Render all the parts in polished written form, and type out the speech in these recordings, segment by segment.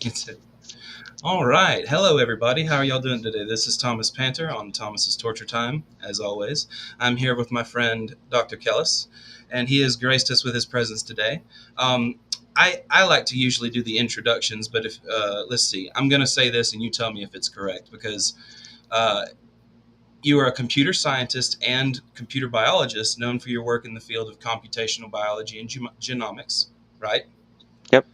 It's it. All right. Hello, everybody. How are y'all doing today? This is Thomas Panter on Thomas's Torture Time, as always. I'm here with my friend, Dr. Kellis, and he has graced us with his presence today. Um, I like to usually do the introductions, but if let's see, I'm going to say this and you tell me if it's correct because uh, you are a computer scientist and computer biologist known for your work in the field of computational biology and genomics, right? Yep,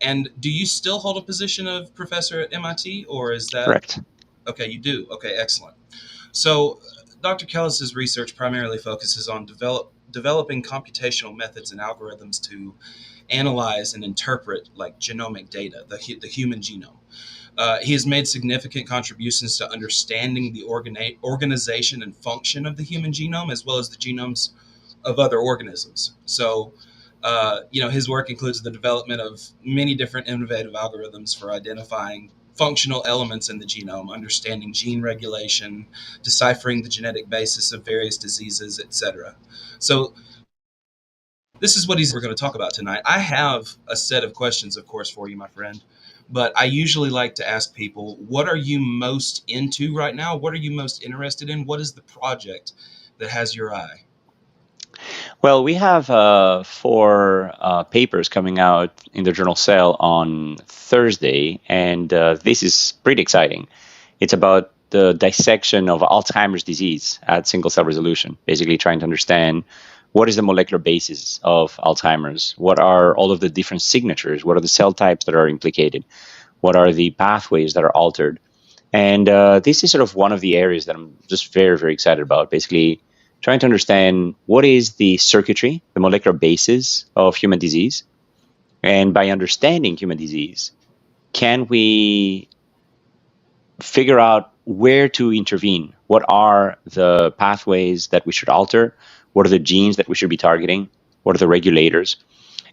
And do you still hold a position of professor at MIT, or is that correct. okay? You do. Okay, excellent. So, Dr. Kellis's research primarily focuses on developing computational methods and algorithms to analyze and interpret like genomic data, the human genome. He has made significant contributions to understanding the organization and function of the human genome, as well as the genomes of other organisms. So, his work includes the development of many different innovative algorithms for identifying functional elements in the genome, understanding gene regulation, deciphering the genetic basis of various diseases, etc. So, this is what we're going to talk about tonight. I have a set of questions, of course, for you, my friend. But I usually like to ask people, what are you most into right now? What are you most interested in? What is the project that has your eye? Well, we have four papers coming out in the journal Cell on Thursday, and this is pretty exciting. It's about the dissection of Alzheimer's disease at single cell resolution, basically trying to understand what is the molecular basis of Alzheimer's, what are all of the different signatures, what are the cell types that are implicated, what are the pathways that are altered. And this is sort of one of the areas that I'm just very, very excited about, basically trying to understand what is the circuitry, the molecular basis of human disease. And by understanding human disease, can we figure out where to intervene? What are the pathways that we should alter? What are the genes that we should be targeting? What are the regulators?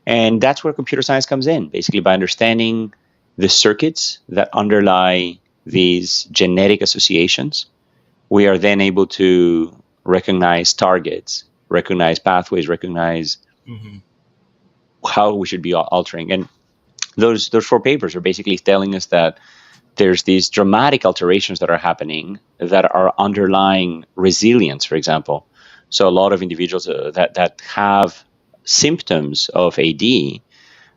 And that's where computer science comes in, basically by understanding the circuits that underlie these genetic associations. We are then able to recognize targets, recognize pathways, recognize Mm-hmm. how we should be altering. And those four papers are basically telling us that there's these dramatic alterations that are happening that are underlying resilience, for example. So a lot of individuals that have symptoms of AD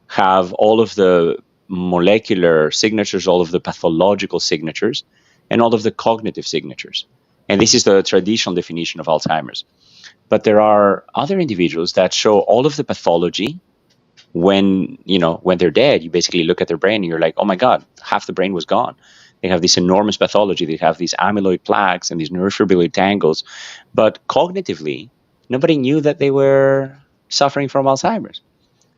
have all of the molecular signatures, all of the pathological signatures, and all of the cognitive signatures. And this is the traditional definition of Alzheimer's. But there are other individuals that show all of the pathology when they're dead. You basically look at their brain and you're like, oh my God, half the brain was gone. They have this enormous pathology. They have these amyloid plaques and these neurofibrillary tangles. But cognitively, nobody knew that they were suffering from Alzheimer's.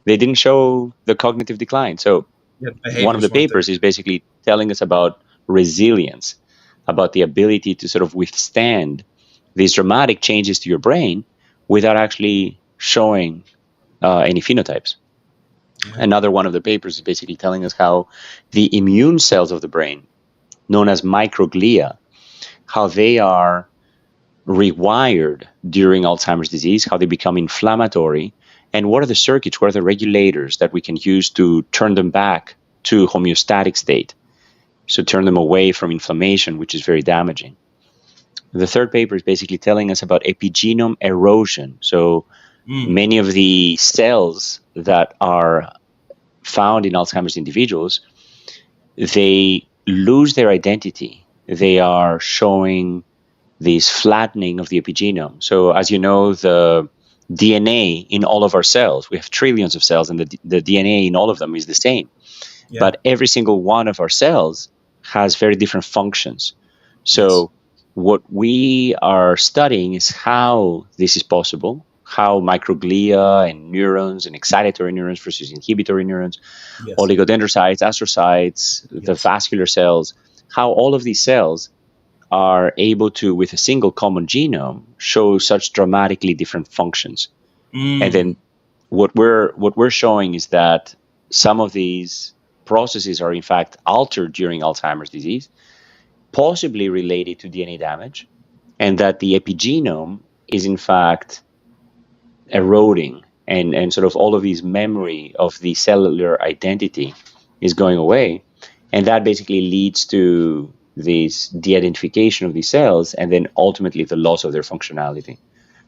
They didn't show the cognitive decline. So Yeah, the one of the behaviors weren't there. papers is basically telling us about resilience, about the ability to sort of withstand these dramatic changes to your brain without actually showing any phenotypes. Yeah. Another one of the papers is basically telling us how the immune cells of the brain, known as microglia, how they are rewired during Alzheimer's disease, how they become inflammatory, and what are the circuits, what are the regulators that we can use to turn them back to homeostatic state, so turn them away from inflammation, which is very damaging. The third paper is basically telling us about epigenome erosion. So Mm. many of the cells that are found in Alzheimer's individuals, they lose their identity. They are showing this flattening of the epigenome. So as you know, the DNA in all of our cells, we have trillions of cells, and the DNA in all of them is the same. Yeah. But every single one of our cells has very different functions. Yes. So what we are studying is how this is possible, how microglia and neurons and excitatory neurons versus inhibitory neurons, Yes. oligodendrocytes, astrocytes, the Yes. vascular cells, how all of these cells are able to, with a single common genome, show such dramatically different functions. And Mm. then what we're showing is that some of these processes are in fact altered during Alzheimer's disease, possibly related to DNA damage, and that the epigenome is in fact eroding, and sort of all of these memory of the cellular identity is going away, and that basically leads to this de-identification of these cells, and then ultimately the loss of their functionality.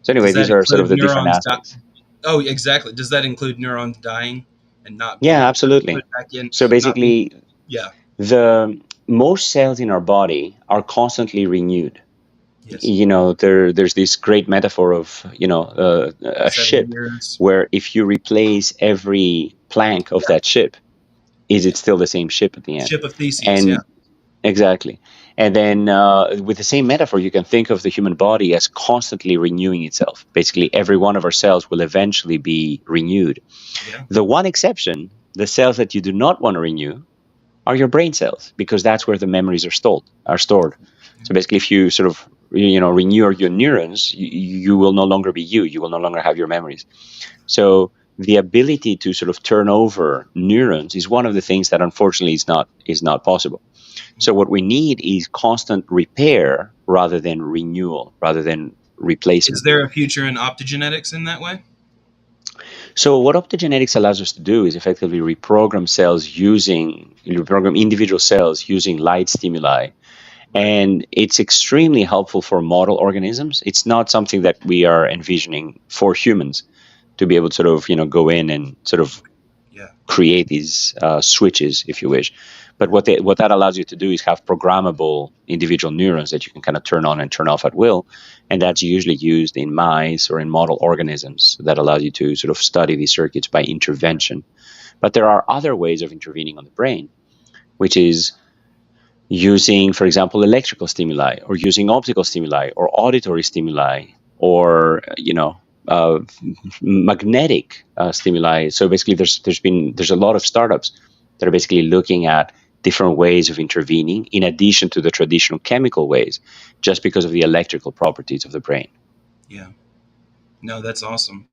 So anyway, Does these that are sort of include the different neurons? aspects. Oh, exactly. Does that include neurons dying and not Yeah, being absolutely. put back in? So Not being, basically, yeah, the most cells in our body are constantly renewed. yes. There's this great metaphor of a 7 ship, years. where if you replace every plank of Yeah, that ship, is it yeah. still the same ship at the end? Ship of Theseus. Yeah, And exactly. And then with the same metaphor, you can think of the human body as constantly renewing itself. Basically, every one of our cells will eventually be renewed. yeah. The one exception, the cells that you do not want to renew, are your brain cells, because that's where the memories are stored. So basically, if you sort of renew your neurons, you will no longer be you. You will no longer have your memories. So the ability to sort of turn over neurons is one of the things that unfortunately is not possible. So what we need is constant repair rather than renewal, rather than Is replacement. there a future in optogenetics in that way? So what optogenetics allows us to do is effectively reprogram individual cells using light stimuli. Right. And it's extremely helpful for model organisms. It's not something that we are envisioning for humans to be able to sort of, go in and sort of Yeah. create these switches, if you wish. But what that allows you to do is have programmable individual neurons that you can kind of turn on and turn off at will, and Yeah. that's usually used in mice or in model organisms. That allows you to sort of study these circuits by intervention. But there are other ways of intervening on the brain, which is using, for example, electrical stimuli, or using optical stimuli, or auditory stimuli, or magnetic stimuli. So basically, there's a lot of startups that are basically looking at different ways of intervening in addition to the traditional chemical ways, just because of the electrical properties of the brain. Yeah. No, that's awesome.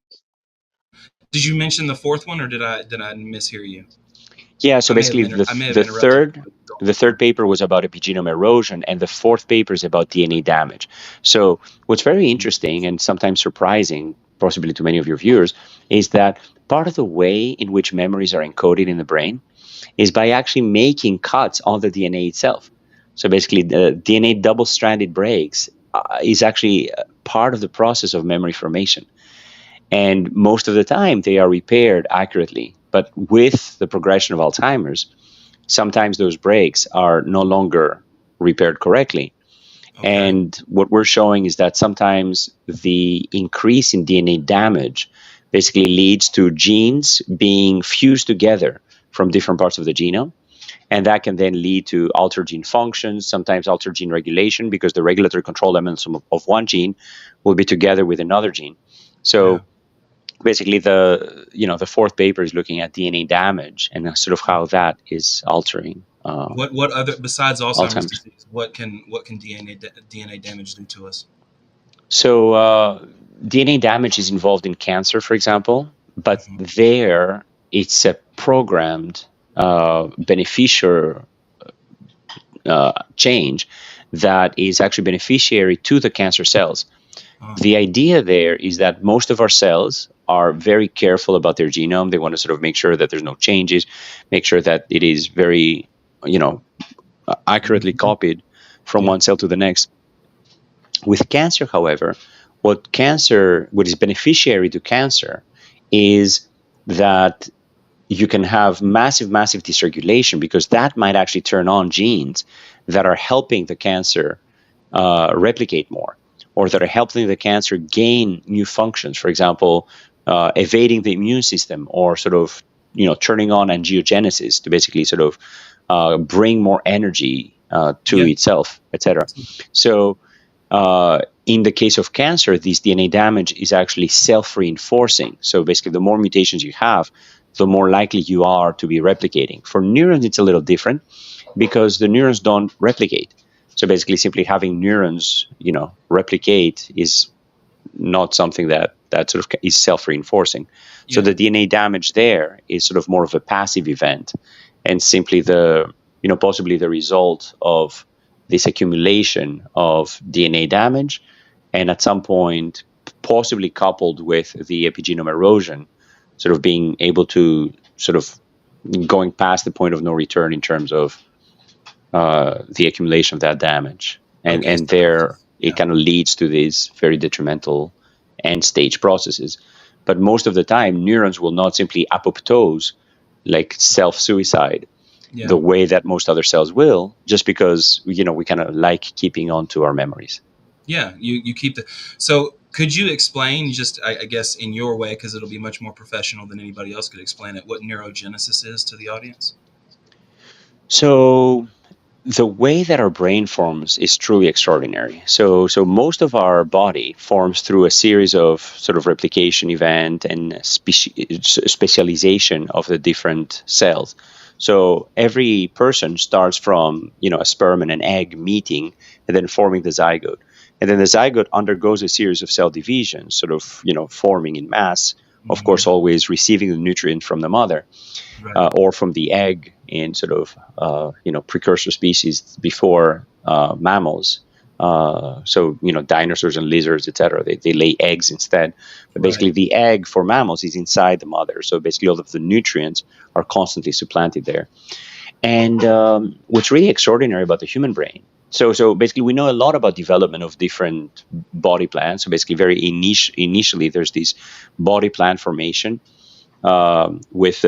Did you mention the fourth one, or did I mishear you? Yeah, so basically I may have the interrupted third you. Go the third paper was about epigenome erosion, and the fourth paper is about DNA damage. So what's very interesting and sometimes surprising, possibly to many of your viewers, is that part of the way in which memories are encoded in the brain is by actually making cuts on the DNA itself. So basically, the DNA double-stranded breaks is actually part of the process of memory formation. And most of the time, they are repaired accurately. But with the progression of Alzheimer's, sometimes those breaks are no longer repaired correctly. Okay. And what we're showing is that sometimes the increase in DNA damage basically leads to genes being fused together from different parts of the genome. And that can then lead to altered gene functions, sometimes altered gene regulation, because the regulatory control elements of one gene will be together with another gene. Yeah. So basically, the fourth paper is looking at DNA damage and sort of how that is altering What other besides Alzheimer's Alzheimer's. disease? What can DNA damage do to us? So DNA damage is involved in cancer, for example, but Hmm. there it's a programmed beneficial change that is actually beneficiary to the cancer cells. Oh, The idea there is that most of our cells are very careful about their genome. They want to sort of make sure that there's no changes, make sure that it is very, you know, accurately mhm. copied from Yeah. one cell to the next. With cancer, however, what is beneficiary to cancer is that you can have massive dysregulation, because that might actually turn on genes that are helping the cancer replicate more, or that are helping the cancer gain new functions. For example, evading the immune system, or sort of turning on angiogenesis to basically sort of bring more energy to Yeah. itself, etc. So in the case of cancer, this DNA damage is actually self-reinforcing. So basically, the more mutations you have, the more likely you are to be replicating. For neurons, it's a little different, because the neurons don't replicate. So basically, simply having neurons, replicate is not something that sort of is self-reinforcing. So Yeah. the DNA damage there is sort of more of a passive event, and simply possibly the result of this accumulation of DNA damage, and at some point, possibly coupled with the epigenome erosion, sort of being able to sort of going past the point of no return in terms of the accumulation of that damage. Okay, And so there it yeah, kind of leads to these very detrimental end stage processes. But most of the time, neurons will not simply apoptose, like self suicide, the yeah, way that most other cells will, just because we kind of like keeping on to our memories. yeah. You keep the. So could you explain, just I guess in your way, because it'll be much more professional than anybody else could explain it, what neurogenesis is to the audience? So the way that our brain forms is truly extraordinary. So most of our body forms through a series of sort of replication event and specialization of the different cells. So every person starts from a sperm and an egg meeting and then forming the zygote. And then the zygote undergoes a series of cell divisions, sort of forming in mass, of Hmm. course always receiving the nutrient from the mother Right. or from the egg in sort of precursor species before mammals. So dinosaurs and lizards, etc. They lay eggs instead. But Right. basically, the egg for mammals is inside the mother. So basically, all of the nutrients are constantly supplanted there. And what's really extraordinary about the human brain. So basically, we know a lot about development of different body plans. So basically, very initially, there's this body plan formation with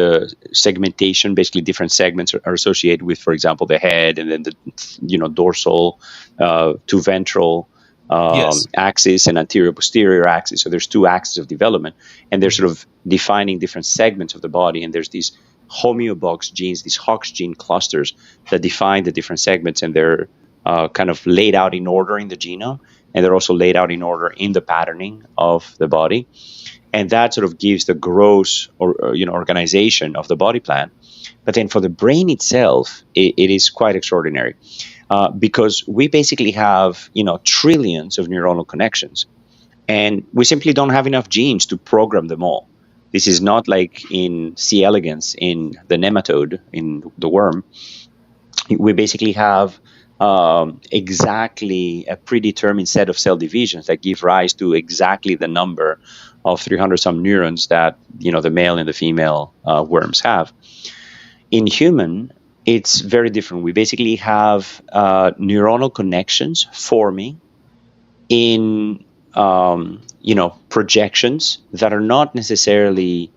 segmentation. Basically, different segments are associated with, for example, the head, and then the dorsal to ventral Yes. axis and anterior posterior axis. So there's two axes of development, and they're Mhm. sort of defining different segments of the body. And there's these homeobox genes, these Hox gene clusters that define the different segments, and they're kind of laid out in order in the genome, and they're also laid out in order in the patterning of the body, and that sort of gives the gross or organization of the body plan. But then for the brain itself, it is quite extraordinary because we basically have trillions of neuronal connections, and we simply don't have enough genes to program them all. This is not like in C. elegans in the nematode, in the worm. We basically have exactly a predetermined set of cell divisions that give rise to exactly the number of 300 some neurons that the male and the female worms have. In human, it's very different. We basically have neuronal connections forming in projections that are not necessarily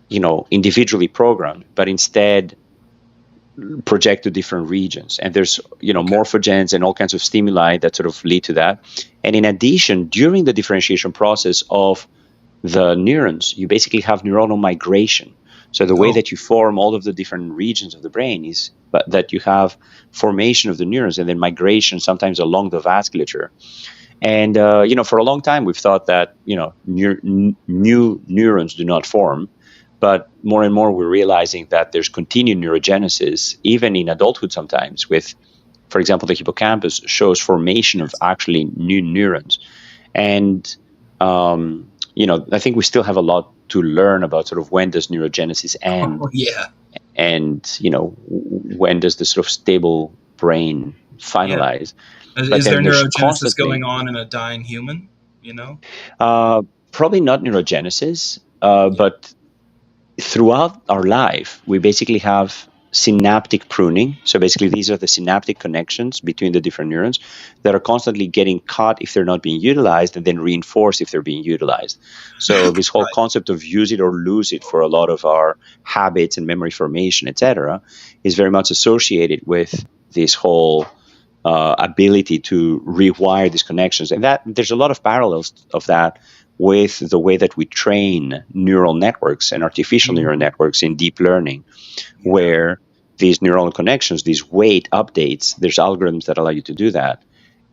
individually programmed, but instead project to different regions. And there's Okay. morphogens and all kinds of stimuli that sort of lead to that. And in addition, during the differentiation process of the neurons, you basically have neuronal migration. So the way Oh. that you form all of the different regions of the brain is that you have formation of the neurons and then migration sometimes along the vasculature. And for a long time we've thought that new neurons do not form, but more and more we're realizing that there's continued neurogenesis even in adulthood sometimes. With, for example, the hippocampus shows formation of Yes. actually new neurons, and I think we still have a lot to learn about sort of when does neurogenesis end, Oh, yeah. and when does the sort of stable brain Yeah. finalize. But Is there then there's neurogenesis going constantly on in a dying human? You know? uh, probably not neurogenesis, Yeah. but throughout our life, we basically have synaptic pruning. So basically, these are the synaptic connections between the different neurons that are constantly getting cut if they're not being utilized, and then reinforced if they're being utilized. So this whole Right. concept of use it or lose it for a lot of our habits and memory formation, etc., is very much associated with this whole ability to rewire these connections. And that there's a lot of parallels of that with the way that we train neural networks and artificial neural Mhm. networks in deep learning, Yeah. where these neuronal connections, these weight updates, there's algorithms that allow you to do that.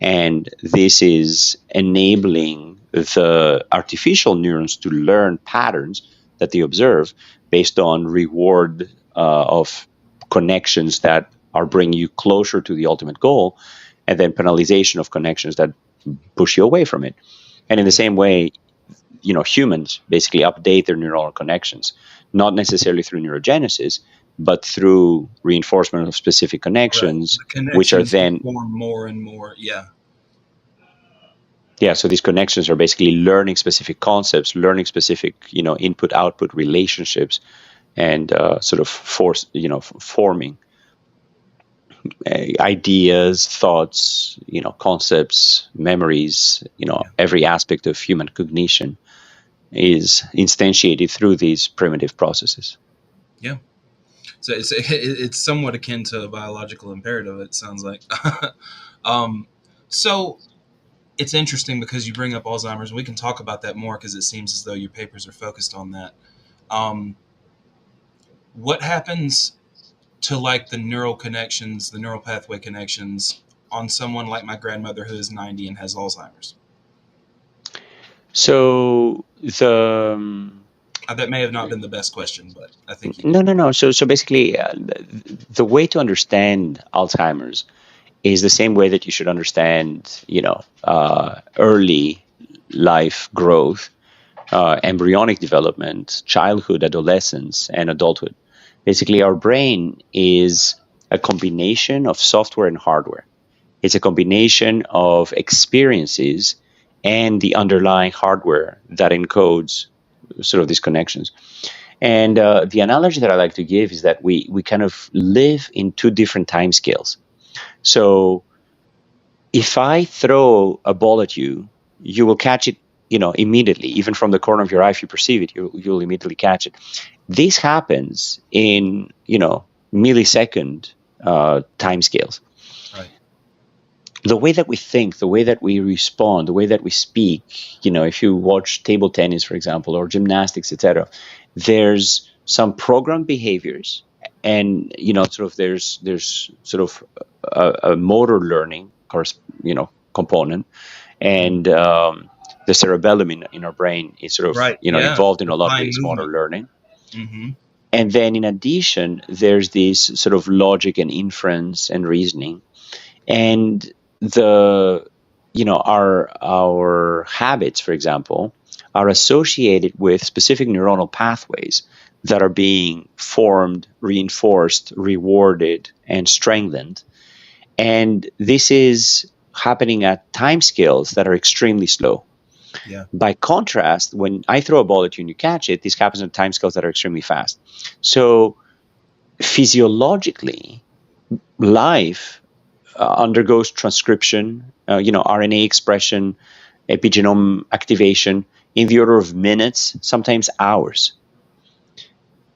And this is enabling the artificial neurons to learn patterns that they observe based on reward of connections that are bringing you closer to the ultimate goal, and then penalization of connections that push you away from it. And in the Yeah. same way, humans basically update their neuronal connections, not necessarily through neurogenesis, but through reinforcement of specific Right. connections, The which are connections then, form more and more. Yeah. yeah, so these connections are basically learning specific concepts, learning specific, input output relationships, and sort of forming ideas, thoughts, concepts, memories, Yeah. every aspect of human cognition is instantiated through these primitive processes. Yeah. So it's somewhat akin to a biological imperative. It sounds like. um, so it's interesting because you bring up Alzheimer's. We can talk about that more because it seems as though your papers are focused on that. Um, what happens to like the neural connections, the neural pathway connections on someone like my grandmother who is 90 and has Alzheimer's? So That may have not been the best question, but I think you no, get. no, no. So basically, the way to understand Alzheimer's is the same way that you should understand, early life growth, embryonic development, childhood, adolescence, and adulthood. Basically, our brain is a combination of software and hardware. It's a combination of experiences and the underlying hardware that encodes sort of these connections. And the analogy that I like to give is that we kind of live in two different time scales. So if I throw a ball at you, you will catch it, immediately. Even from the corner of your eye, if you perceive it, you'll immediately catch it. This happens in, millisecond time scales. Right. The way that we think, the way that we respond, the way that we speak, if you watch table tennis, for example, or gymnastics, etc., there's some programmed behaviors, and sort of there's sort of a motor learning, component, and the cerebellum in our brain is sort of Right. Yeah. involved in The a lot of fine this motor movement. learning. Mm-hmm. And then in addition, there's this sort of logic and inference and reasoning, and the our habits, for example, are associated with specific neuronal pathways that are being formed, reinforced, rewarded, and strengthened. And this is happening at timescales that are extremely slow. Yeah. By contrast, when I throw a ball at you and you catch it, this happens at timescales that are extremely fast. So physiologically, life undergoes transcription, RNA expression, epigenome activation in the order of minutes, sometimes hours.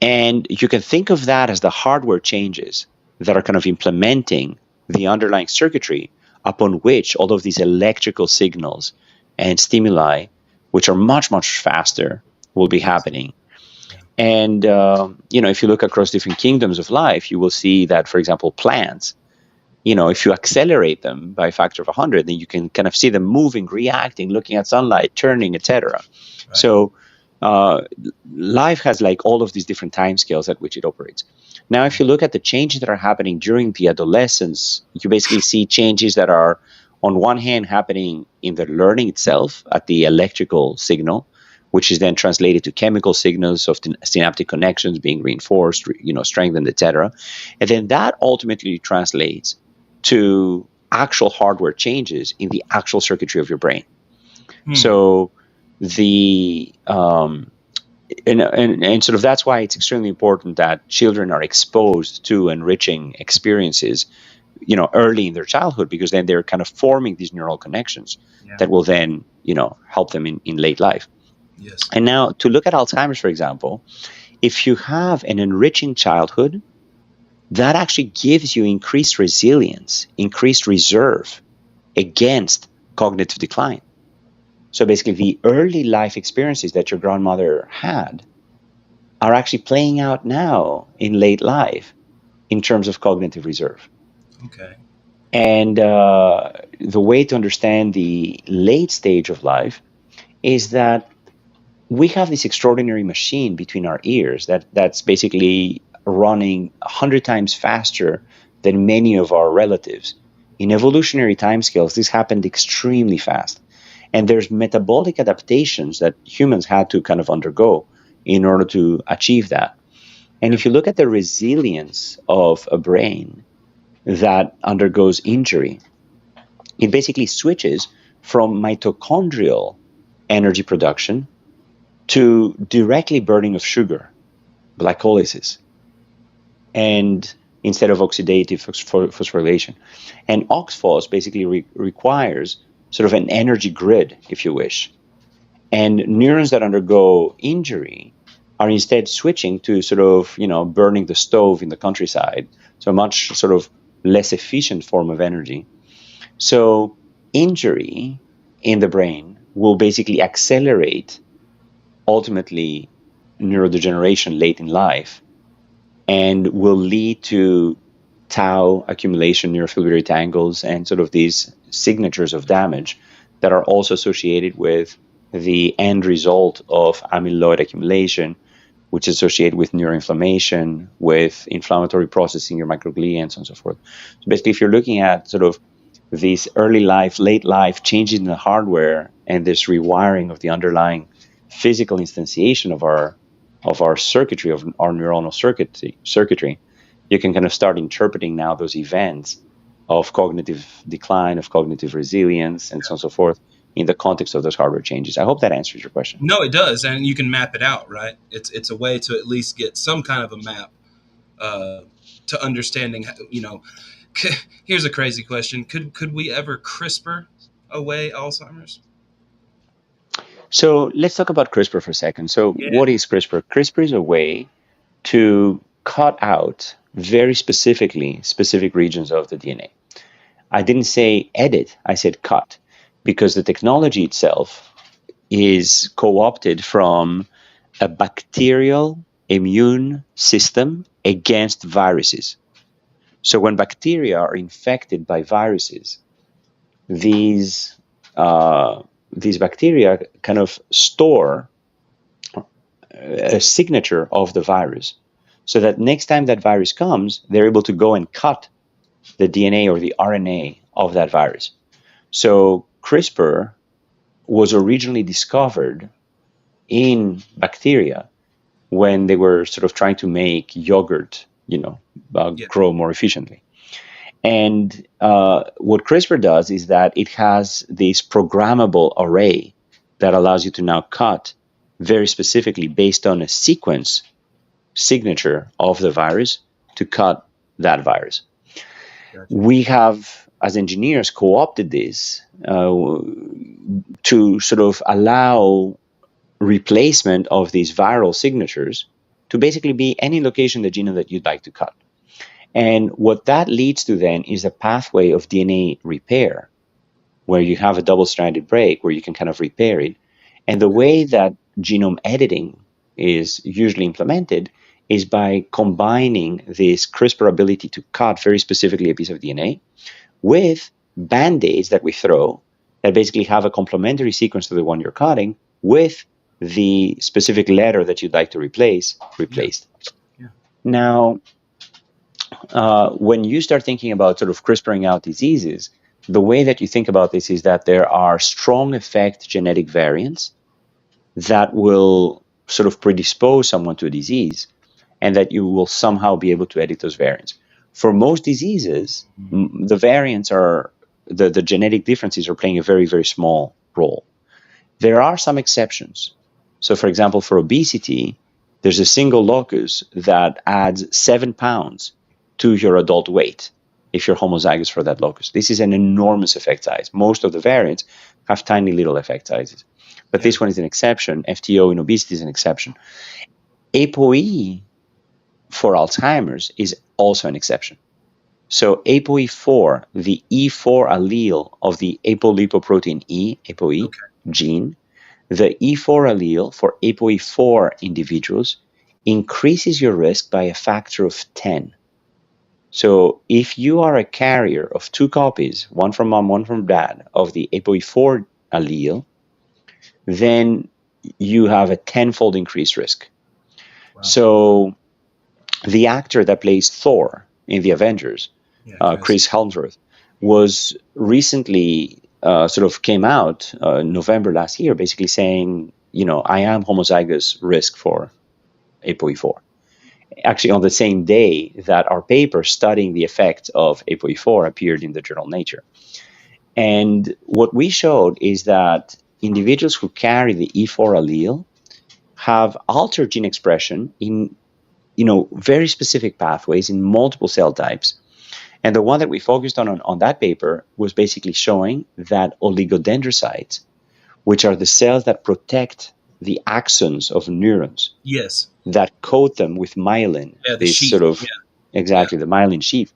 And you can think of that as the hardware changes that are kind of implementing the underlying circuitry upon which all of these electrical signals and stimuli, which are much, much faster, will be Yes. happening. Yeah. And, if you look across different kingdoms of life, you will see that, for example, plants, if you accelerate them by a factor of 100, then you can kind of see them moving, reacting, looking at sunlight, turning, etc. Right. So uh, life has like all of these different time scales at which it operates. Now, if you look at the changes that are happening during the adolescence, you basically see changes that are, on one hand, happening in the learning itself at the electrical signal, which is then translated to chemical signals of synaptic connections being reinforced, strengthened, etc. And then that ultimately translates to actual hardware changes in the actual circuitry of your brain. Hmm. So the and sort of that's why it's extremely important that children are exposed to enriching experiences, early in their childhood, because then they're kind of forming these neural connections Yeah. that will then, help them in late life. Yes. And now to look at Alzheimer's, for example, if you have an enriching childhood, that actually gives you increased resilience, increased reserve against cognitive decline. So basically, the early life experiences that your grandmother had are actually playing out now in late life in terms of cognitive reserve. Okay. And the way to understand the late stage of life is that we have this extraordinary machine between our ears that's basically running 100 times faster than many of our relatives. In evolutionary timescales, this happened extremely fast. And there's metabolic adaptations that humans had to kind of undergo in order to achieve that. And Yeah. if you look at the resilience of a brain that undergoes injury, it basically switches from mitochondrial energy production to directly burning of sugar. glycolysis, and instead of oxidative phosphorylation. And OXPHOS basically requires sort of an energy grid, if you wish. And neurons that undergo injury are instead switching to sort of, burning the stove in the countryside, so a much sort of less efficient form of energy. So injury in the brain will basically accelerate ultimately neurodegeneration late in life and will lead to tau accumulation, neurofibrillary tangles, and sort of these signatures of damage that are also associated with the end result of amyloid accumulation, which is associated with neuroinflammation, with inflammatory processing, your microglia, and so on and so forth. So basically, if you're looking at sort of these early life, late life changes in the hardware and this rewiring of the underlying physical instantiation of our circuitry, of our neuronal circuitry, you can kind of start interpreting now those events of cognitive decline, of cognitive resilience, and so on and so forth in the context of those hardware changes. I hope that answers your question. No, it does, and you can map it out, right? It's a way to at least get some kind of a map uh, to understanding. Here's a crazy question: Could we ever CRISPR away Alzheimer's? So let's talk about CRISPR for a second. So Yeah. what is CRISPR? CRISPR is a way to cut out very specifically specific regions of the DNA. I didn't say edit, I said cut, because the technology itself is co-opted from a bacterial immune system against viruses. So when bacteria are infected by viruses, these these bacteria kind of store a signature of the virus, so that next time that virus comes, they're able to go and cut the DNA or the RNA of that virus. So CRISPR was originally discovered in bacteria when they were sort of trying to make yogurt, Yeah. grow more efficiently. And what CRISPR does is that it has this programmable array that allows you to now cut very specifically based on a sequence signature of the virus to cut that virus. Gotcha. We have, as engineers, co-opted this to sort of allow replacement of these viral signatures to basically be any location in the genome that you'd like to cut. And what that leads to then is a pathway of DNA repair, where you have a double-stranded break where you can kind of repair it. And the way that genome editing is usually implemented is by combining this CRISPR ability to cut very specifically a piece of DNA with band-aids that we throw that basically have a complementary sequence to the one you're cutting with the specific letter that you'd like to replace replaced. Yeah. Now, when you start thinking about sort of CRISPRing out diseases, the way that you think about this is that there are strong effect genetic variants that will sort of predispose someone to a disease, and that you will somehow be able to edit those variants. For most diseases, the variants are, the genetic differences are playing a very, very small role. There are some exceptions. So for example, for obesity, there's a single locus that adds 7 pounds to your adult weight if you're homozygous for that locus. This is an enormous effect size. Most of the variants have tiny little effect sizes. But this one is an exception. FTO in obesity is an exception. ApoE for Alzheimer's is also an exception. So ApoE4, the E4 allele of the apolipoprotein E, ApoE gene, the E4 allele for ApoE4 individuals increases your risk by a factor of 10. So if you are a carrier of 2 copies, one from mom, one from dad, of the ApoE4 allele, then you have a 10-fold increased risk. Wow. So the actor that plays Thor in the Avengers, Chris Hemsworth, was recently sort of came out November last year, basically saying, I am homozygous risk for ApoE4. Actually, on the same day that our paper studying the effects of ApoE4 appeared in the journal Nature. And what we showed is that individuals who carry the E4 allele have altered gene expression in very specific pathways in multiple cell types. And the one that we focused on that paper was basically showing that oligodendrocytes, which are the cells that protect the axons of neurons, Yes. that coat them with myelin, Yeah, the this sheath. sort of, Yeah. Yeah. exactly, the myelin sheath.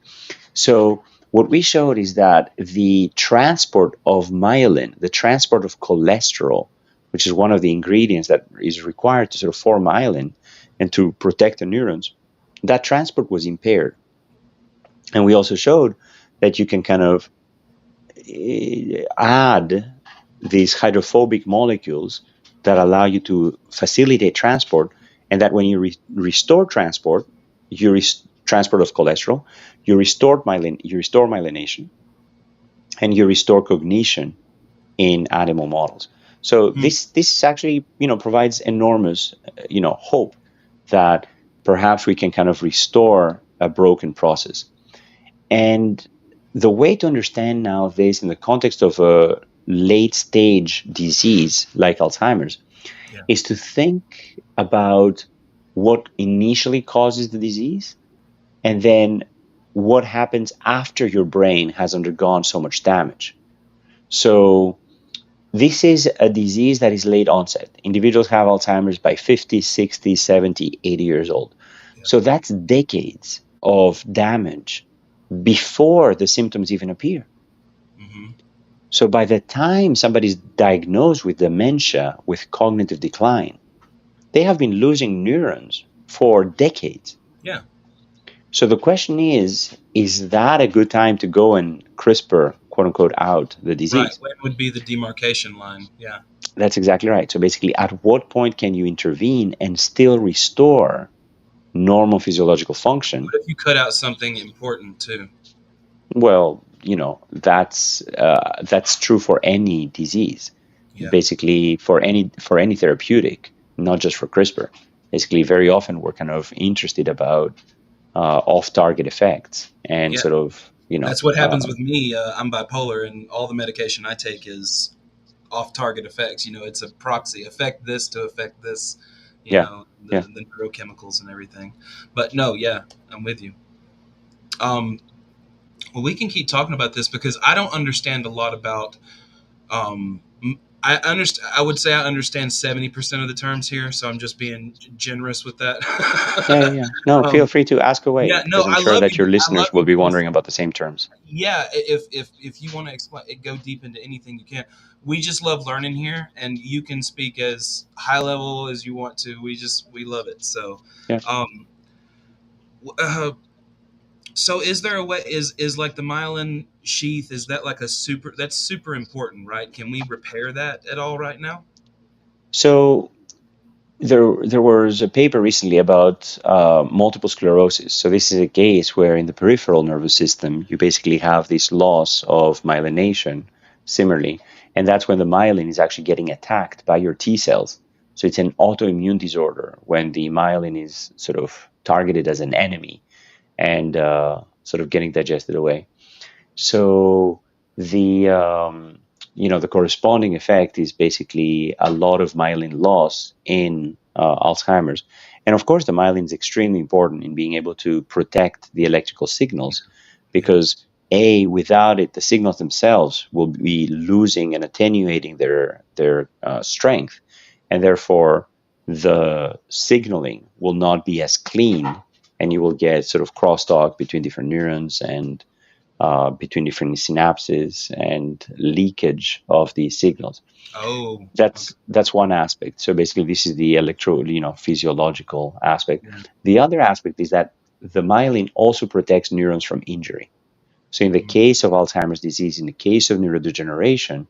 So what we showed is that the transport of myelin, the transport of cholesterol, which is one of the ingredients that is required to sort of form myelin and to protect the neurons, that transport was impaired. And we also showed that you can kind of add these hydrophobic molecules that allow you to facilitate transport, and that when you restore transport, transport of cholesterol, you restore myelination, and you restore cognition in animal models. So Hmm. this actually provides enormous hope that perhaps we can kind of restore a broken process. And the way to understand now this in the context of a late stage disease like Alzheimer's Yeah. is to think about what initially causes the disease, and then what happens after your brain has undergone so much damage. So this is a disease that is late onset. Individuals have Alzheimer's by 50, 60, 70, 80 years old. Yeah. So that's decades of damage before the symptoms even appear. Hmm. So by the time somebody's diagnosed with dementia, with cognitive decline, they have been losing neurons for decades. Yeah. So the question is that a good time to go and CRISPR, quote unquote, out the Right. disease? When would be the demarcation line? Yeah. That's exactly right. So basically, at what point can you intervene and still restore normal physiological function? What if you cut out something important too? Well, that's true for any disease. Yeah. Basically, for any therapeutic, not just for CRISPR. Basically, very often we're kind of interested about off-target effects and Yeah. sort of That's what happens with me. I'm bipolar, and all the medication I take is off-target effects. It's a proxy. Affect this to affect this. yeah, yeah. The neurochemicals and everything. But no, yeah, I'm with you. Um, well, we can keep talking about this because I don't understand a lot about. I understand. I would say I understand 70% of the terms here, so I'm just being generous with Yeah, that. yeah. No, feel um, free to ask away yeah, no, because I'm sure that your I love listeners will you be because wondering about the same terms. yeah, if you want to explain, go deep into anything you can. We just love learning here, and you can speak as high level as you want to. We love it. So, Yeah. um, uh, so is there a way? Is like the myelin sheath? Is that like a super? That's super important, right? Can we repair that at all right now? So there was a paper recently about multiple sclerosis. So this is a case where in the peripheral nervous system you basically have this loss of myelination. Similarly, and that's when the myelin is actually getting attacked by your T cells. So it's an autoimmune disorder when the myelin is sort of targeted as an enemy and sort of getting digested away. So the the corresponding effect is basically a lot of myelin loss in Alzheimer's, and of course the myelin is extremely important in being able to protect the electrical signals, Yeah. because without it the signals themselves will be losing and attenuating their strength, and therefore the signaling will not be as clean, and you will get sort of crosstalk between different neurons and between different synapses and leakage of these signals. Oh. Okay. That's one aspect. So basically, this is the physiological aspect. Yeah. The other aspect is that the myelin also protects neurons from injury. So in the Mhm. case of Alzheimer's disease, in the case of neurodegeneration,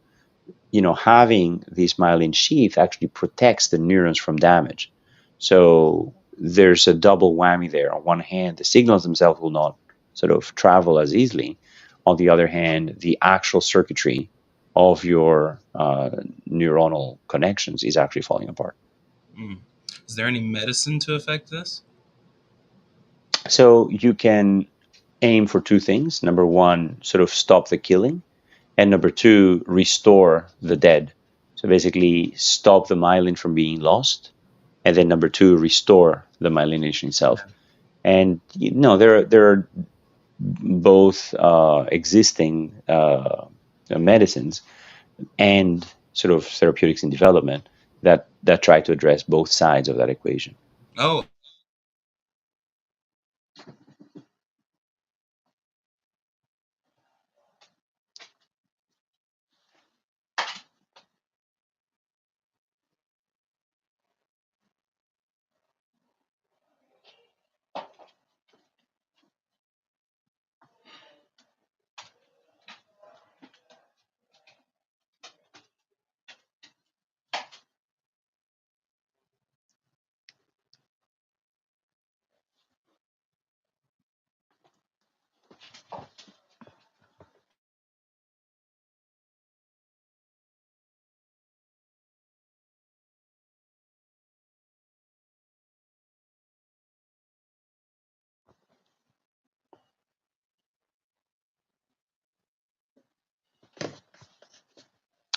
having this myelin sheath actually protects the neurons from damage. So there's a double whammy there. On one hand, the signals themselves will not sort of travel as easily. On the other hand, the actual circuitry of your neuronal connections is actually falling apart. Mm. Is there any medicine to affect this? So you can aim for two things. Number one, sort of stop the killing, and number two, restore the dead. So basically, stop the myelin from being lost, and then number two, restore the myelination itself. And there are both existing medicines and sort of therapeutics in development that try to address both sides of that equation. Oh,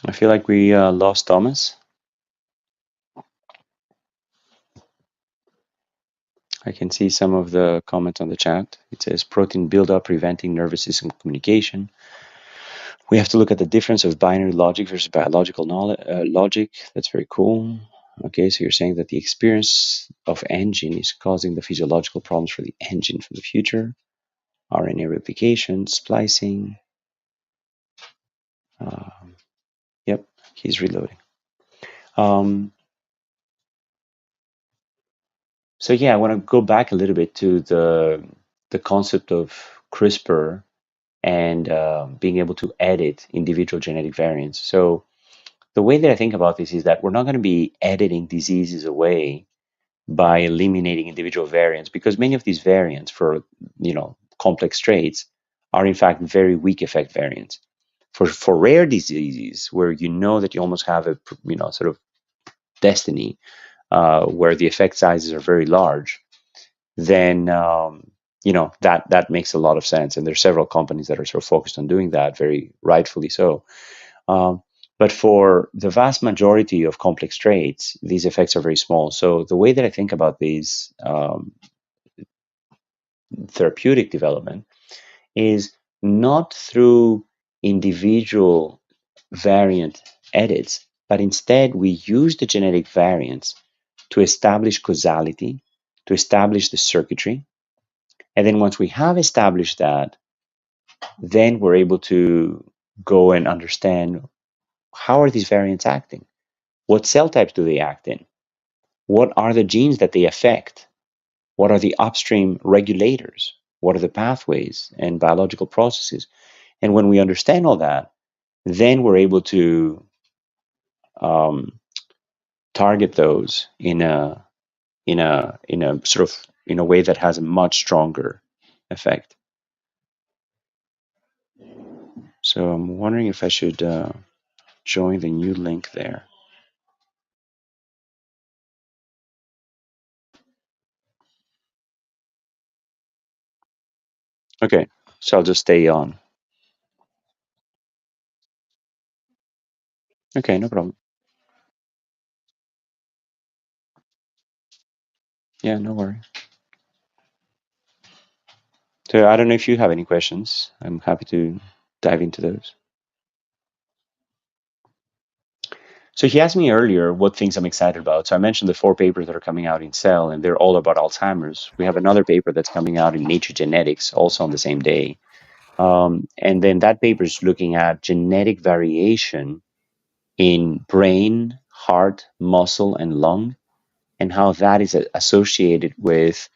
I feel like we lost Thomas. I can see some of the comments on the chat. It says protein buildup preventing nervous system communication. We have to look at the difference of binary logic versus biological knowledge, logic. That's very cool. Okay, so you're saying that the experience of engine is causing the physiological problems for the engine from the future. RNA replication, splicing. Um, yep, he's reloading. Um, so yeah, I want to go back a little bit to the concept of CRISPR and being able to edit individual genetic variants. So the way that I think about this is that we're not going to be editing diseases away by eliminating individual variants, because many of these variants for complex traits are in fact very weak effect variants. For rare diseases where you know that you almost have a sort of destiny, where the effect sizes are very large, then that makes a lot of sense. And there's several companies that are sort of focused on doing that, very rightfully so. Um, but for the vast majority of complex traits, these effects are very small. So the way that I think about these therapeutic development is not through individual variant edits, but instead we use the genetic variants to establish causality, to establish the circuitry. And then once we have established that, then we're able to go and understand how are these variants acting? What cell types do they act in? What are the genes that they affect? What are the upstream regulators? What are the pathways and biological processes? And when we understand all that, then we're able to um, target those in a sort of in a way that has a much stronger effect. So I'm wondering if I should join the new link there. Okay, so I'll just stay on. Okay, no problem. Yeah, no worry. So I don't know if you have any questions. I'm happy to dive into those. So he asked me earlier what things I'm excited about. So I mentioned the 4 papers that are coming out in Cell, and they're all about Alzheimer's. We have another paper that's coming out in Nature Genetics, also on the same day. And then that paper is looking at genetic variation in brain, heart, muscle, and lung, and how that is associated with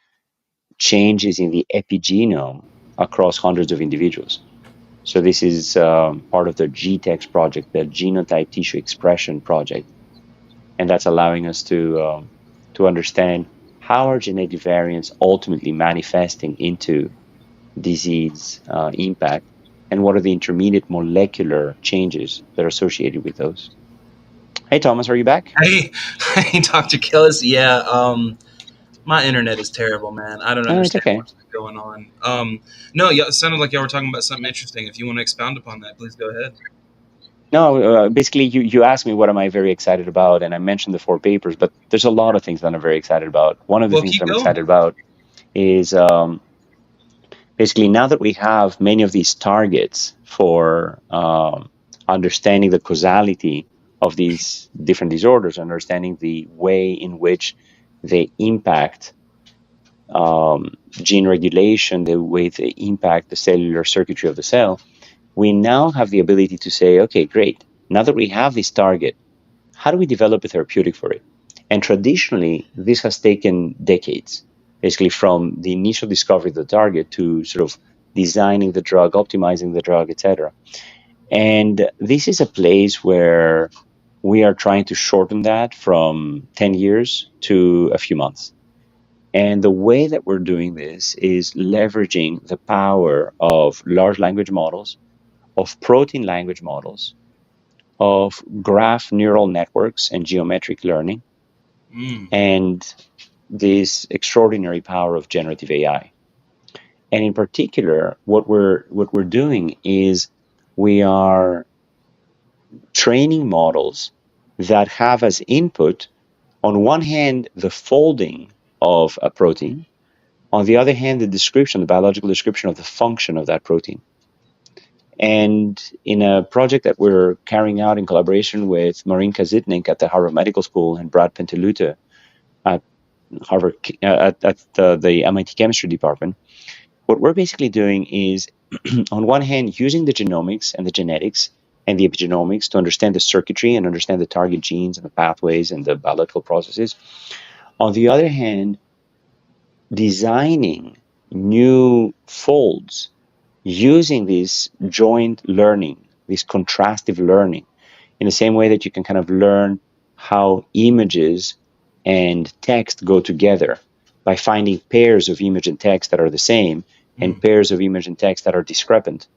changes in the epigenome across hundreds of individuals. So this is part of the GTEx project, the Genotype Tissue Expression project, and that's allowing us to understand how are genetic variants ultimately manifesting into disease impact, and what are the intermediate molecular changes that are associated with those. Hey, Thomas, are you back? hey, hey, Dr. Kellis. Yeah, my internet is terrible, man. I don't No, it's understand okay. what's going on. No, yeah, it sounded like y'all were talking about something interesting. If you want to expound upon that, please go ahead. No, basically, you asked me what am I very excited about, and I mentioned the 4 papers, but there's a lot of things that I'm very excited about. One of the Well, things that keep I'm going. excited about is basically now that we have many of these targets for understanding the causality of these different disorders, understanding the way in which they impact gene regulation, the way they impact the cellular circuitry of the cell, we now have the ability to say, okay, great. Now that we have this target, how do we develop a therapeutic for it? And traditionally, this has taken decades, basically from the initial discovery of the target to sort of designing the drug, optimizing the drug, etc. And this is a place where we are trying to shorten that from 10 years to a few months. And the way that we're doing this is leveraging the power of large language models, of protein language models, of graph neural networks and geometric learning, Mm. and this extraordinary power of generative AI. And in particular, what we're doing is we are training models that have as input, on one hand, the folding of a protein, on the other hand, the description, the biological description of the function of that protein. And in a project that we're carrying out in collaboration with Marinka Zitnik at the Harvard Medical School and Brad Penteluta at Harvard at the MIT Chemistry Department, what we're basically doing is, on one hand, using the genomics and the genetics and the epigenomics to understand the circuitry and understand the target genes and the pathways and the biological processes. On the other hand, designing new folds using this joint learning, this contrastive learning, in the same way that you can kind of learn how images and text go together by finding pairs of image and text that are the same and Mm. pairs of image and text that are discrepant,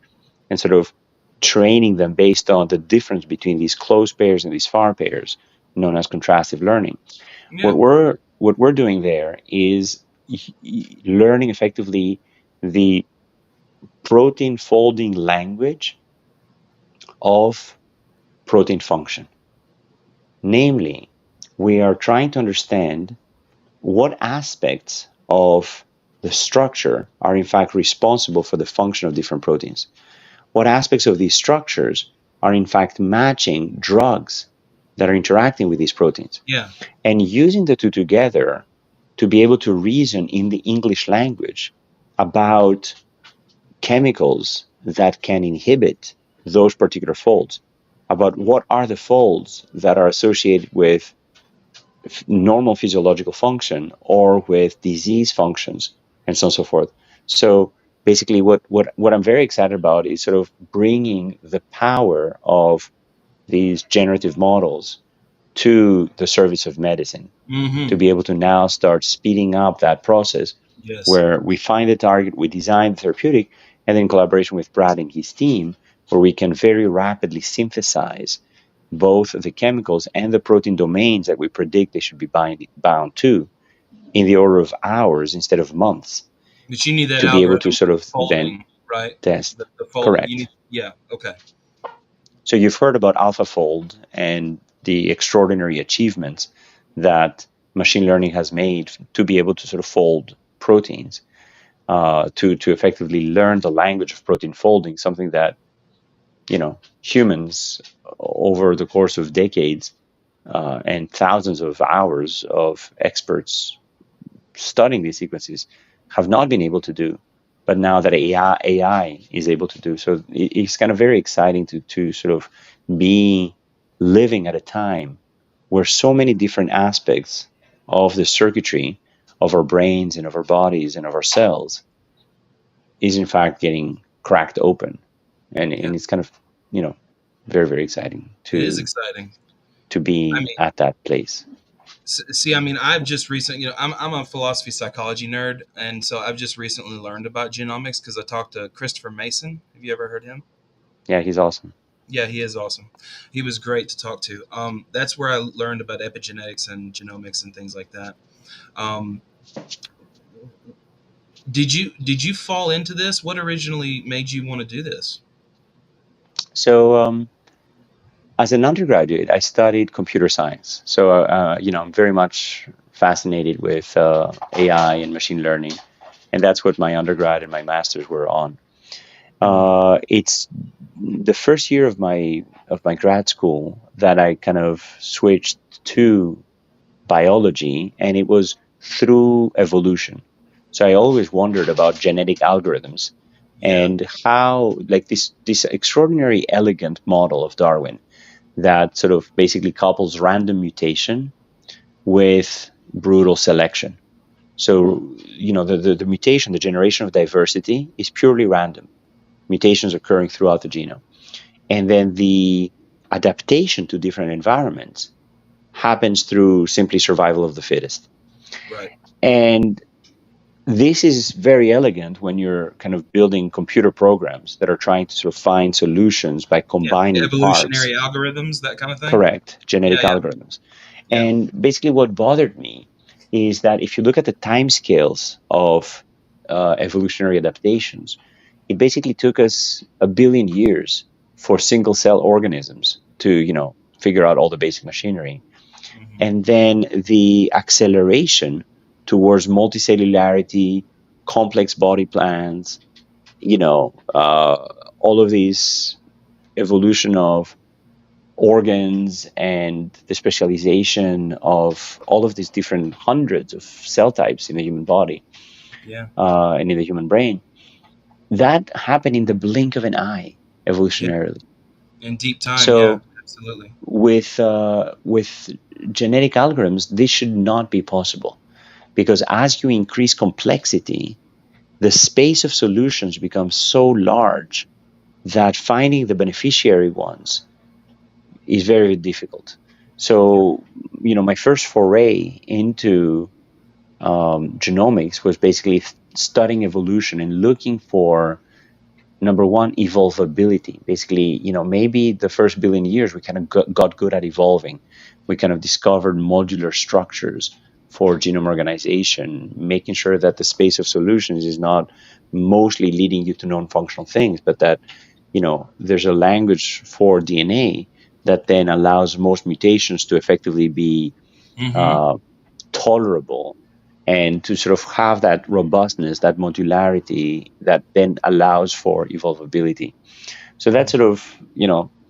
and sort of training them based on the difference between these close pairs and these far pairs, known as contrastive learning. Yeah. What we're doing there is learning effectively the protein folding language of protein function. Namely, we are trying to understand what aspects of the structure are in fact responsible for the function of different proteins. What aspects of these structures are in fact matching drugs that are interacting with these proteins. Yeah. And using the two together to be able to reason in the English language about chemicals that can inhibit those particular folds, about what are the folds that are associated with normal physiological function or with disease functions, and so on and so forth. So basically, what I'm very excited about is sort of bringing the power of these generative models to the service of medicine, Mm-hmm. to be able to now start speeding up that process Yes. where we find the target, we design the therapeutic, and then in collaboration with Brad and his team, where we can very rapidly synthesize both the chemicals and the protein domains that we predict they should be bound to in the order of hours instead of months, But you need that to be able to algorithm sort for the of then folding, right? test. The folding. You Correct. need. Yeah. Okay. So you've heard about AlphaFold and the extraordinary achievements that machine learning has made to be able to sort of fold proteins, to effectively learn the language of protein folding, something that humans over the course of decades and thousands of hours of experts studying these sequences have not been able to do, but now that AI is able to do. So it's kind of very exciting to sort of be living at a time where so many different aspects of the circuitry of our brains and of our bodies and of our cells is in fact getting cracked open, and Yeah. it's kind of very, very exciting It is to exciting. I be mean, at that place. see, I mean, I've just recently, I'm a philosophy psychology nerd, and so I've just recently learned about genomics because I talked to Christopher Mason. Have you ever heard him? Yeah, he's awesome. Yeah, he is awesome. He was great to talk to. That's where I learned about epigenetics and genomics and things like that. Um, did you fall into this? What originally made you want to do this? So as an undergraduate, I studied computer science. So I'm very much fascinated with AI and machine learning. and that's what my undergrad and my master's were on. Mm, It's the first year of my grad school that I kind of switched to biology, and it was through evolution. So I always wondered about genetic algorithms yeah. and how, like this extraordinary elegant model of Darwin that sort of basically couples random mutation with brutal selection. So, the mutation, the generation of diversity is purely random, mutations occurring throughout the genome. And then the adaptation to different environments happens through simply survival of the fittest. Right. And this is very elegant when you're kind of building computer programs that are trying to sort of find solutions by Yeah. combining parts. Evolutionary algorithms, that kind of thing. Correct, genetic Yeah. Yeah. algorithms. Yeah. And basically, what bothered me is that if you look at the timescales of evolutionary adaptations, it basically took us 1 billion years for single cell organisms to, figure out all the basic machinery. Hmm. And then the acceleration towards multicellularity, complex body plans, all of these evolution of organs and the specialization of all of these different hundreds of cell types in the human body Yeah. and in the human brain, that happened in the blink of an eye Yeah. evolutionarily. In deep time. Yeah. So Absolutely. with genetic algorithms, this should not be possible because as you increase complexity, the space of solutions becomes so large that finding the beneficiary ones is very difficult. Yeah. So, my first foray into genomics was basically studying evolution and looking for number one, evolvability. Basically, maybe the first 1 billion years we kind of got good at evolving. We kind of discovered modular structures for genome organization, making sure that the space of solutions is not mostly leading you to non-functional things, but that there's a language for DNA that then allows most mutations to effectively be Hmm. uh, tolerable and to sort of have that robustness, that modularity that then allows for evolvability. So that's sort of,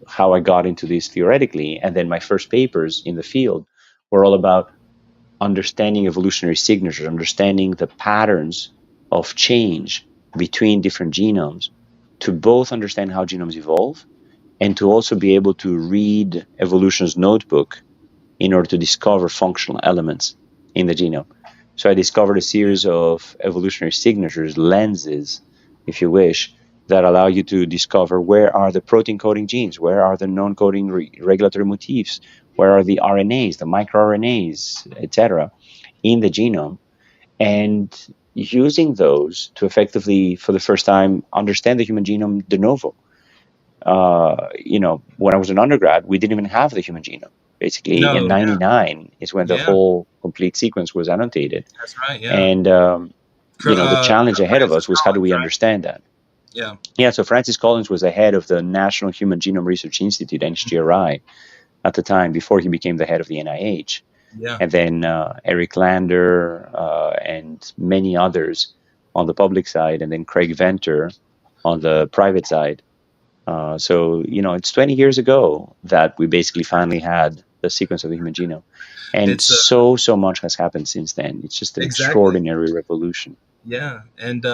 how I got into this theoretically. And then my first papers in the field were all about understanding evolutionary signatures, understanding the patterns of change between different genomes to both understand how genomes evolve and to also be able to read evolution's notebook in order to discover functional elements in the genome. So I discovered a Yeah. series of evolutionary signatures, lenses, if you wish, that allow you to discover where are the protein coding genes, where are the non-coding regulatory motifs, where are the RNAs, the microRNAs, etc., in the genome, and using those to effectively, for the first time, understand the human genome de novo. When I was an undergrad, we didn't even have the human genome. Basically, in No. Yeah. '99 is when the Yeah. whole complete sequence was annotated. That's right. Yeah. And, the challenge ahead of Francis us was how do Collins, we right? understand that? Yeah. Yeah, so Francis Collins was the head of the National Human Genome Research Institute, NHGRI, at the time before he became the head of the NIH. Yeah. And then Eric Lander and many others on the public side, and then Craig Venter on the private side. So, it's 20 years ago that we basically finally had the sequence of the human genome. And It's so much has happened since then. It's just an exactly. extraordinary revolution. Yeah, and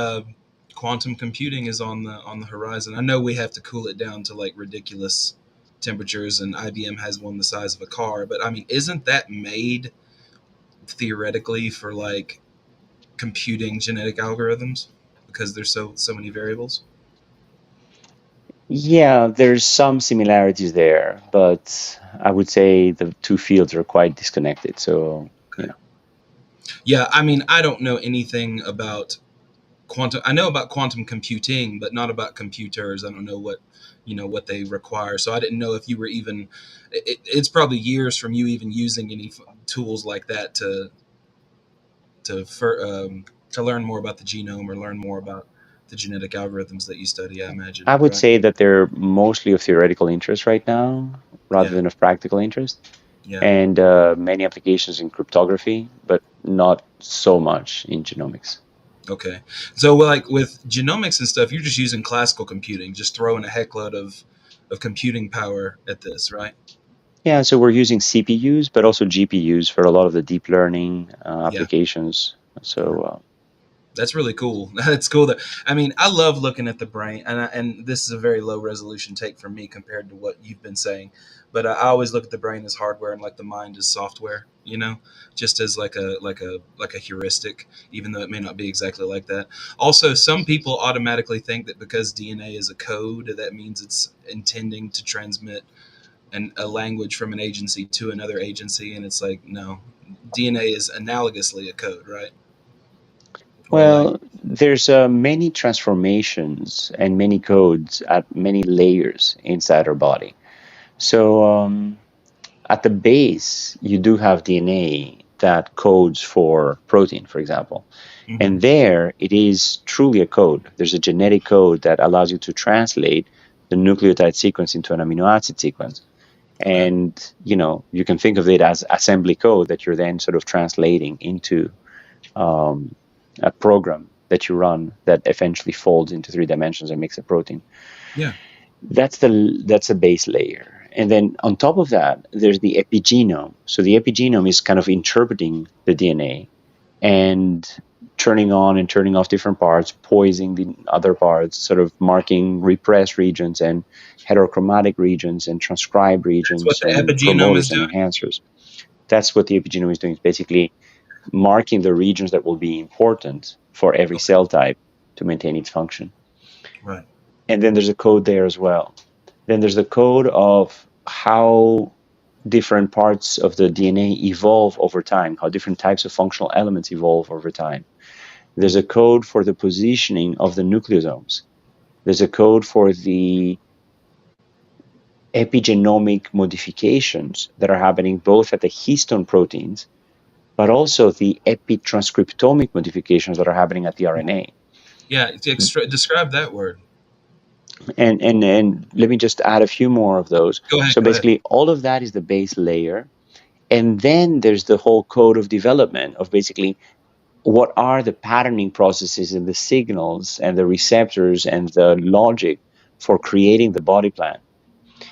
quantum computing is on the horizon. I know we have to cool it down to like ridiculous temperatures, and IBM has one the size of a car. But I mean, isn't that made theoretically for like computing genetic algorithms because there's so many variables? Yeah, there's some similarities there, but I would say the two fields are quite disconnected. So, Okay. Yeah, I mean, I don't know anything about quantum. I know about quantum computing, but not about computers. I don't know what they require. So I didn't know if you were even. It's probably years from you even using any tools like that to for, to learn more about the genome or learn more about the genetic algorithms that you study. I imagine, I would right? say that they're mostly of theoretical interest right now rather Yeah, than of practical interest, yeah, and many applications in cryptography, but not so much in genomics. Okay. So, well, like with genomics and stuff, you're just using classical computing, just throwing a heckload of computing power at this, right? Yeah, so we're using CPUs, but also GPUs for a lot of the deep learning Yeah. applications. Yeah. So That's really cool. That's cool. That I mean, I love looking at the brain, and this is a very low resolution take from me compared to what you've been saying. But I always look at the brain as hardware and like the mind as software. You know, just as like a heuristic, even though it may not be exactly like that. Also, some people automatically think that because DNA is a code, that means it's intending to transmit a language from an agency to another agency, and it's like no, DNA is analogously a code, right? Or a language. well, there's many transformations and many codes at many layers inside our body. So at the base, you do have DNA that codes for protein, for example. Hmm. And there, it is truly a code. There's a genetic code that allows you to translate the nucleotide sequence into an amino acid sequence. Okay. And, you can think of it as assembly code that you're then sort of translating into um, a program that you run that eventually folds into 3 dimensions and makes a protein. Yeah. That's a base layer. And then on top of that, there's the epigenome. So the epigenome is kind of interpreting the DNA and turning on and turning off different parts, poising the other parts, sort of marking repressed regions and heterochromatic regions and transcribed That's what regions the and epigenome is promoters and doing. enhancers. That's what the epigenome is doing. It's basically marking the regions that will be important for every Okay. cell type to maintain its function. Right. And then there's a code there as well. Then there's the code of how different parts of the DNA evolve over time, how different types of functional elements evolve over time. There's a code for the positioning of the nucleosomes. There's a code for the epigenomic modifications that are happening both at the histone proteins, but also the epitranscriptomic modifications that are happening at the RNA. Yeah. Describe that word. And let me just add a few more of those. Go ahead. So Go ahead. basically, all of that is the base layer. And then there's the whole code of development of basically what are the patterning processes and the signals and the receptors and the logic for creating the body plan.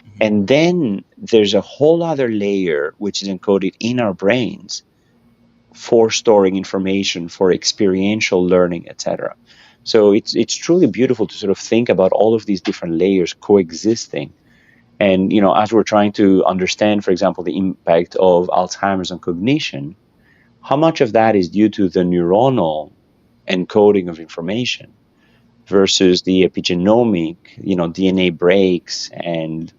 Hmm. And then there's a whole other layer which is encoded in our brains for storing information, for experiential learning, etc. So it's truly beautiful to sort of think about all of these different layers coexisting. And as we're trying to understand, for example, the impact of Alzheimer's on cognition, how much of that is due to the neuronal encoding of information versus the epigenomic, DNA breaks and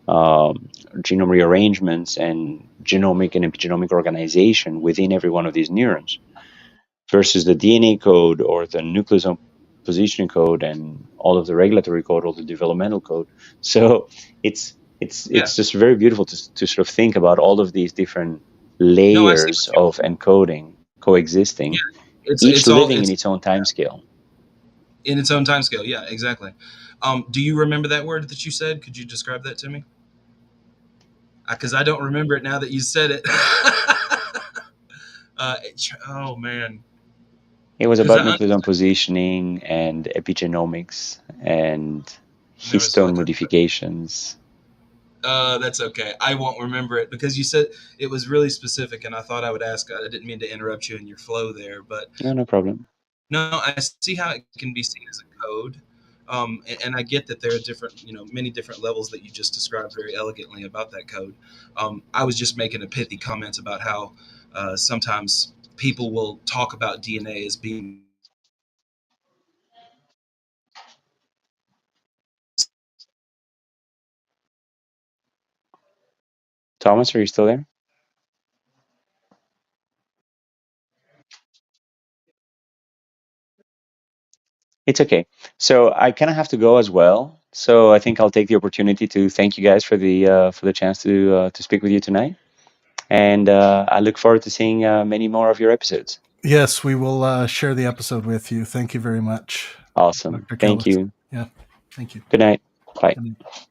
genome rearrangements and genomic and epigenomic organization within every one of these neurons versus the DNA code or the nucleosome positioning code and all of the regulatory code, all the developmental code. So it's it's Yeah. it's just very beautiful to sort of think about all of these different No, I see layers what you. of encoding coexisting, Yeah. It's each it's all living in it's its own time scale. in its own time scale. Yeah. Exactly. Do you remember that word that you said? Could you describe that to me? Because I don't remember it now that you said it. Oh man. It was Because about I nucleosome understand. positioning and epigenomics and There was histone like a. modifications. That's okay. I won't remember it because you said it was really specific, and I thought I would ask. I didn't mean to interrupt you in your flow there, but No, no problem. no, I see how it can be seen as a code, and I get that there are different, many different levels that you just described very elegantly about that code. I was just making a pithy comment about how sometimes people will talk about DNA as being Thomas, are you still there? It's okay. So I kind of have to go as well. So I think I'll take the opportunity to thank you guys for the chance to speak with you tonight, and I look forward to seeing many more of your episodes. Yes, we will share the episode with you. Thank you very much, Awesome. Dr. Thank Kellis. you. Yeah, thank you. Good night. Bye. Good night.